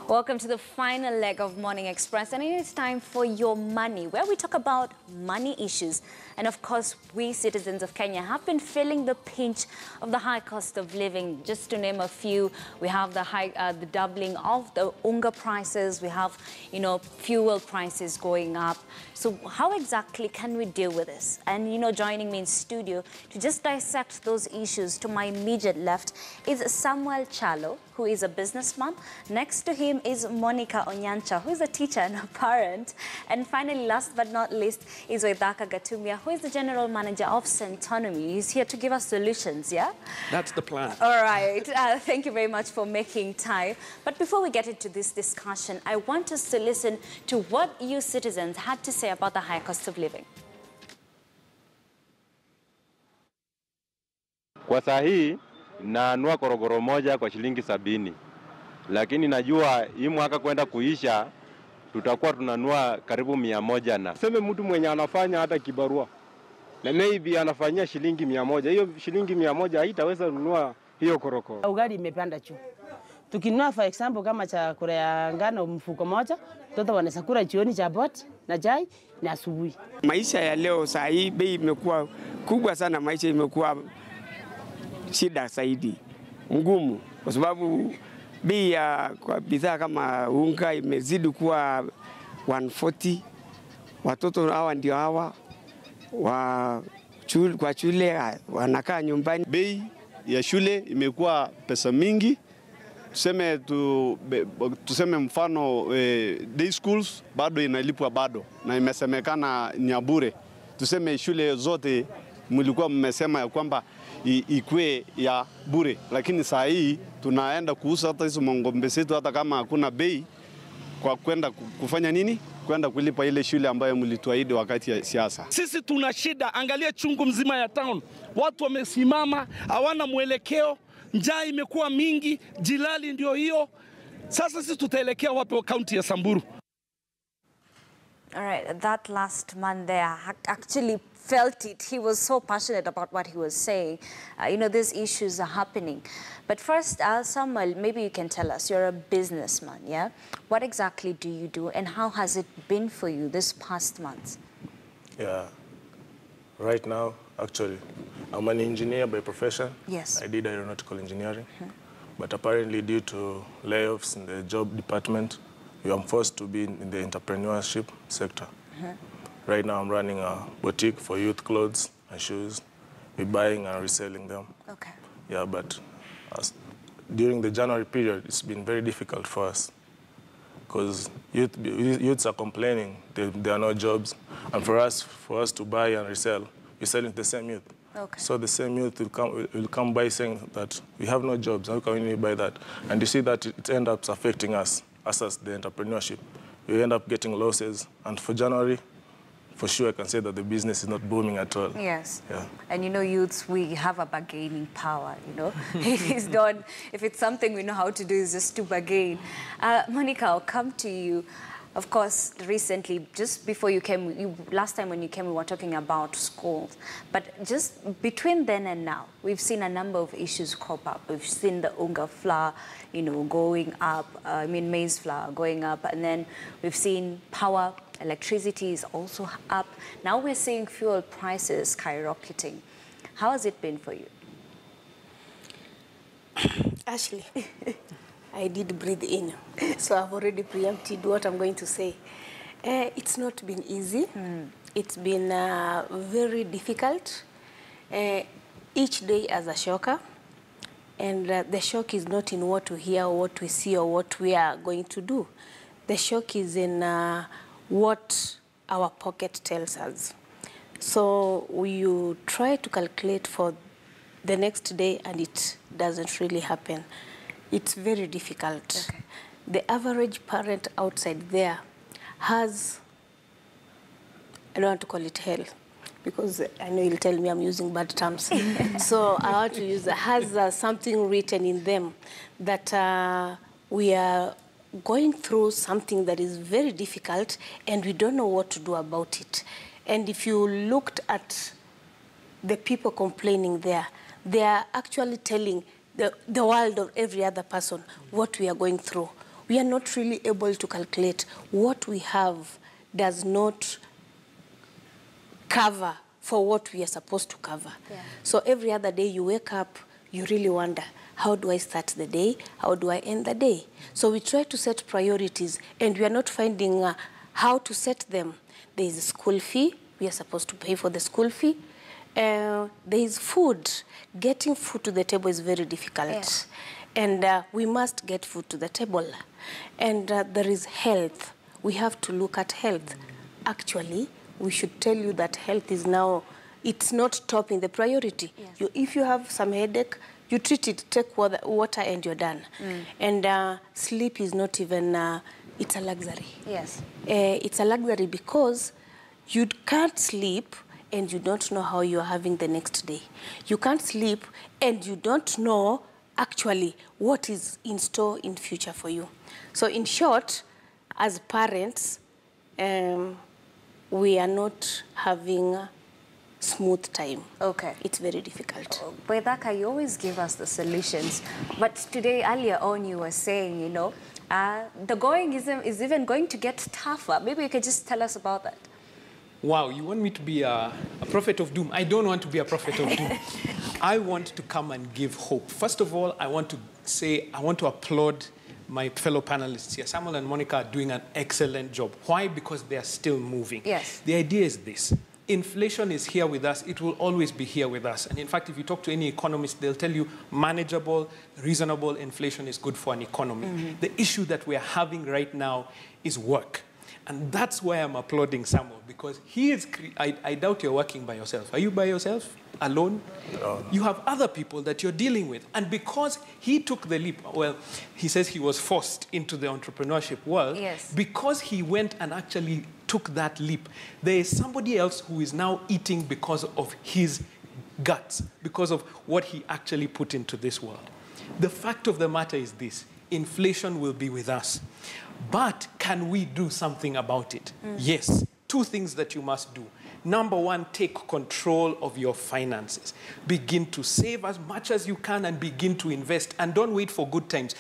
Welcome to the final leg of Morning Express, and it's time for Your Money, where we talk about money issues. And of course, we citizens of Kenya have been feeling the pinch of the high cost of living. Just to name a few, we have the doubling of the unga prices. We have, fuel prices going up. So how exactly can we deal with this? And, joining me in studio to just dissect those issues, to my immediate left is Samuel Chalo, who is a businessman. Next to him is Monica Onyancha, who is a teacher and a parent. And finally, last but not least, is Waithaka Gatumia, who is the general manager of Centonomy. He's here to give us solutions, yeah? That's the plan. All right. Thank you very much for making time. But before we get into this discussion, I want us to listen to what you citizens had to say about the high cost of living. Kwa sahi nanua korogoro moja kwa shilingi 70. Lakini najua hii mwaka kwenda kuisha tutakuwa tunanua karibu 100 na. Sema mtu mwenye anafanya hata kibarua na maybe anafanyia shilingi 100. Hiyo shilingi 100 haitaweza kununua hiyo korokoro. Ugali imepanda juu. Tukinunua for example kama chakula ya ngano mfuko moja, mtoto wanaweza kula jioni chapati na chai na asubuhi. Maisha ya leo saa hii bei imekuwa kubwa sana, maisha imekuwa shida zaidi, ngumu, kwa sababu bei ya kwa bidhaa kama unga imezidi kuwa 140. Watoto hawa ndio hawa kwa shule wanakaa nyumbani. Bei ya shule imekuwa pesa mingi. Tuseme mfano day schools bado inalipwa bado na imesemekana ni ya bure. Tuseme shule zote mlikuwa mmesema ya kwamba ikue ya bure, lakini saa hii tunaenda kuuza hata hizo ng'ombe zetu hata kama hakuna bei, kwa kwenda kufanya nini? Kwenda kulipa ile shule ambayo mlituahidi wakati ya siasa. Sisi tuna shida, angalia chungu mzima ya town. Watu wamesimama, hawana mwelekeo, njaa imekuwa mingi, jilali ndio hiyo. Sasa sisi tutaelekea wapi wa kaunti ya Samburu? All right, that last man there actually felt it. He was so passionate about what he was saying. These issues are happening. But first, Samuel, maybe you can tell us, you're a businessman, yeah? What exactly do you do and how has it been for you this past month? Yeah, right now, actually, I'm an engineer by profession. Yes. I did aeronautical engineering. But apparently due to layoffs in the job department, I'm forced to be in the entrepreneurship sector. Right now, I'm running a boutique for youth clothes and shoes. We're buying and reselling them. Okay. Yeah, but during the January period, it's been very difficult for us because youths are complaining there are no jobs. And for us to buy and resell, we're selling to the same youth. Okay. So the same youth will come by saying that we have no jobs, how can we buy that? And you see that it ends up affecting us as the entrepreneurship. We end up getting losses. And for January, for sure I can say that the business is not booming at all. Yes. Yeah. And youths, we have a bargaining power, It is not, if it's something we know how to do, is just to bargain. Monica, I'll come to you. Of course, recently, just before you came, last time when you came, we were talking about schools. But just between then and now, we've seen a number of issues crop up. We've seen the unga flour, going up, maize flour going up. And then we've seen power, electricity is also up. Now we're seeing fuel prices skyrocketing. How has it been for you? Ashley, I did breathe in, so I've already preempted what I'm going to say. It's not been easy. It's been very difficult. Each day as a shocker. And the shock is not in what we hear or what we see or what we are going to do. The shock is in what our pocket tells us. So you try to calculate for the next day and it doesn't really happen. It's very difficult. Okay. The average parent outside there has, I don't want to call it hell, because I know you'll tell me I'm using bad terms. So I want to use, has something written in them that we are going through something that is very difficult and we don't know what to do about it. And if you looked at the people complaining there, they are actually telling the world of every other person what we are going through. we are not really able to calculate what we have does not cover for what we are supposed to cover. Yeah. So every other day you wake up, you really wonder, how do I start the day? How do I end the day? So we try to set priorities, and we are not finding how to set them. There is a school fee. We are supposed to pay for the school fee. There is food. Getting food to the table is very difficult. Yeah. And we must get food to the table. And there is health. We have to look at health. Actually, we should tell you that health is now, it's not topping the priority. Yes. If you have some headache, you treat it, take water, and you're done. And sleep is not even, it's a luxury. Yes. It's a luxury because you can't sleep and you don't know how you're having the next day. You can't sleep and you don't know actually what is in store in future for you. So in short, as parents, we are not having smooth time. Okay. It's very difficult. Boydaka, you always give us the solutions. But today, earlier on, you were saying, you know, the going is even going to get tougher. Maybe you could just tell us about that. Wow, you want me to be a prophet of doom? I don't want to be a prophet of doom. I want to come and give hope. First of all, I want to applaud my fellow panelists here. Samuel and Monica are doing an excellent job. Why? Because they are still moving. Yes. The idea is this. Inflation is here with us. It will always be here with us. And in fact, if you talk to any economist, they'll tell you manageable, reasonable inflation is good for an economy. The issue that we're having right now is work. And that's why I'm applauding Samuel, because he is, I doubt you're working by yourself. Are you by yourself? Alone? No. You have other people that you're dealing with. And because he took the leap, well, he says he was forced into the entrepreneurship world. Yes. Because he went and actually took that leap, there is somebody else who is now eating because of his guts, because of what he actually put into this world. The fact of the matter is this: inflation will be with us. But can we do something about it? Yes. Two things that you must do. Number one, take control of your finances. Begin to save as much as you can and begin to invest. And don't wait for good times.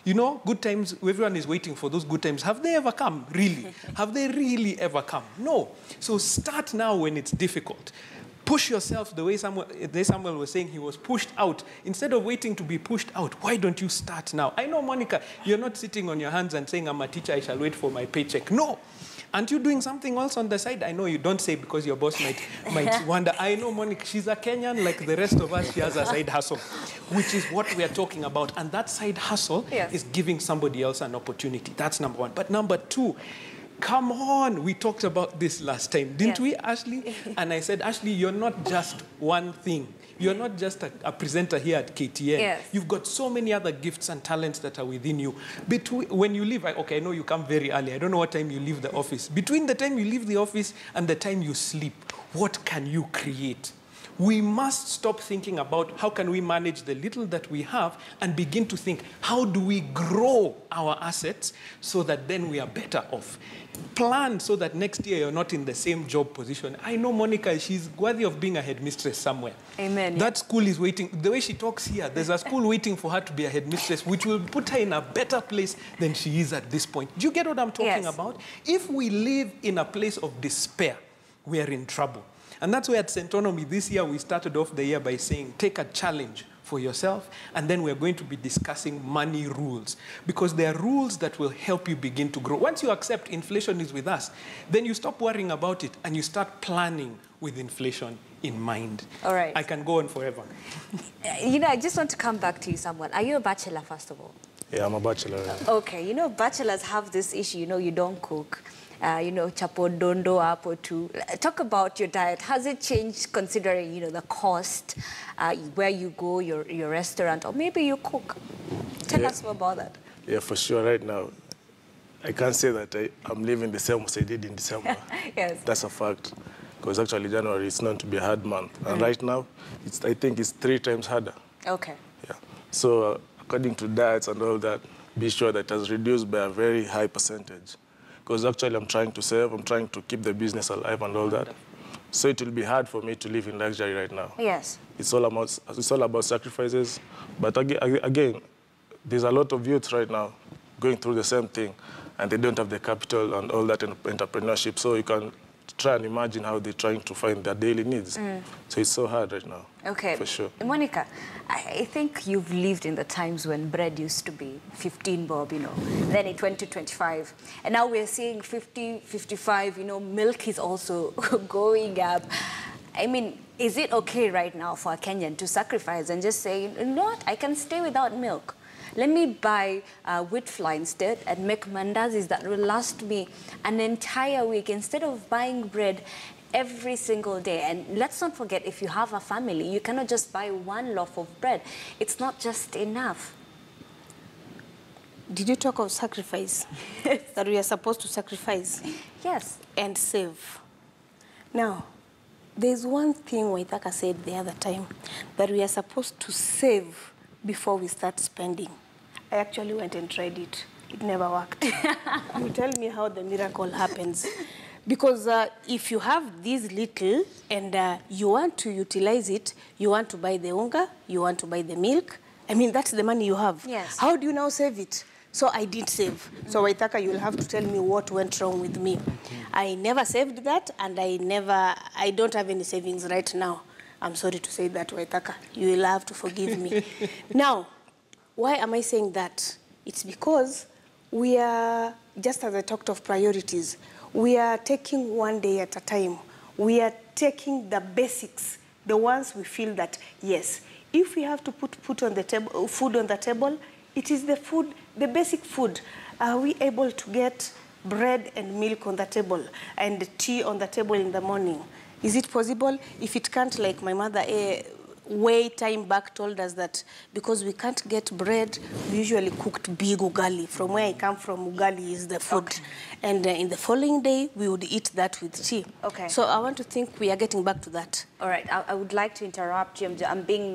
You know, good times, everyone is waiting for those good times. Have they ever come, really? Have they really ever come? No. So start now when it's difficult. Push yourself the way Samuel was saying he was pushed out. Instead of waiting to be pushed out, why don't you start now? I know, Monica, you're not sitting on your hands and saying, I'm a teacher, I shall wait for my paycheck. No. Aren't you doing something else on the side? I know you don't say because your boss might wonder. I know, Monica, she's a Kenyan like the rest of us. She has a side hustle, which is what we are talking about. And that side hustle is giving somebody else an opportunity. That's number one. But number two, come on. We talked about this last time, didn't we, Ashley? And I said, Ashley, you're not just one thing. You're not just a presenter here at KTN. Yes. You've got so many other gifts and talents that are within you. When you leave, okay, I know you come very early. I don't know what time you leave the office. Between the time you leave the office and the time you sleep, what can you create? We must stop thinking about how can we manage the little that we have and begin to think, how do we grow our assets so that then we are better off? Plan so that next year you're not in the same job position. I know Monica, she's worthy of being a headmistress somewhere. Amen. That school is waiting. The way she talks here, there's a school waiting for her to be a headmistress, which will put her in a better place than she is at this point. Do you get what I'm talking about? If we live in a place of despair, we are in trouble. And that's why at Centonomy this year, we started off the year by saying, take a challenge for yourself, and then we're going to be discussing money rules, because there are rules that will help you begin to grow. Once you accept inflation is with us, then you stop worrying about it, and you start planning with inflation in mind. All right. I can go on forever. You know, I just want to come back to you, Samuel. Are you a bachelor, first of all? Yeah, I'm a bachelor. Okay, you know, bachelors have this issue, you know, you don't cook. You know, chapo dondo hapo tu. Talk about your diet. Has it changed considering, you know, the cost, where you go, your restaurant, or maybe you cook? Tell us more about that. Yeah, for sure. Right now, I can't say that I'm living the same as I did in December. Yes. That's a fact. Because actually January is known to be a hard month. And right now, I think it's 3 times harder. Okay. Yeah. So according to diets and all that, be sure that it has reduced by a very high percentage. Because actually I'm trying to save, I'm trying to keep the business alive and all that. So it will be hard for me to live in luxury right now. Yes. It's all about sacrifices. But again, there's a lot of youth right now going through the same thing, and they don't have the capital and all that entrepreneurship. So you can try and imagine how they're trying to find their daily needs. So it's so hard right now. Okay. For sure. Monica, I think you've lived in the times when bread used to be 15 bob, you know. Then it went to 25. And now we're seeing 50, 55, you know, milk is also going up. I mean, is it okay right now for a Kenyan to sacrifice and just say, you know what, I can stay without milk? Let me buy wheat flour instead and make mandazis that will last me an entire week instead of buying bread every single day. And let's not forget, if you have a family, you cannot just buy one loaf of bread. It's not just enough. Did you talk of sacrifice? That we are supposed to sacrifice? Yes. And save. Now, there's one thing Waithaka said the other time, that we are supposed to save before we start spending. I actually went and tried it. It never worked. You tell me how the miracle happens. Because if you have this little and you want to utilize it, you want to buy the unga, you want to buy the milk, I mean, that's the money you have. Yes. How do you now save it? So I did save. So Waithaka, you'll have to tell me what went wrong with me. I never saved that, and I don't have any savings right now. I'm sorry to say that, Waithaka. You will have to forgive me. Now, why am I saying that? It's because we are, just as I talked of priorities, we are taking one day at a time. We are taking the basics, the ones we feel that, yes, if we have to put food on the table, it is the food, the basic food. Are we able to get bread and milk on the table and tea on the table in the morning? Is it possible? If it can't, like my mother way time back told us that because we can't get bread, we usually cooked big ugali. From where I come from, ugali is the food. Okay. And in the following day, we would eat that with tea. Okay. So I want to think we are getting back to that. All right. I would like to interrupt you. I'm being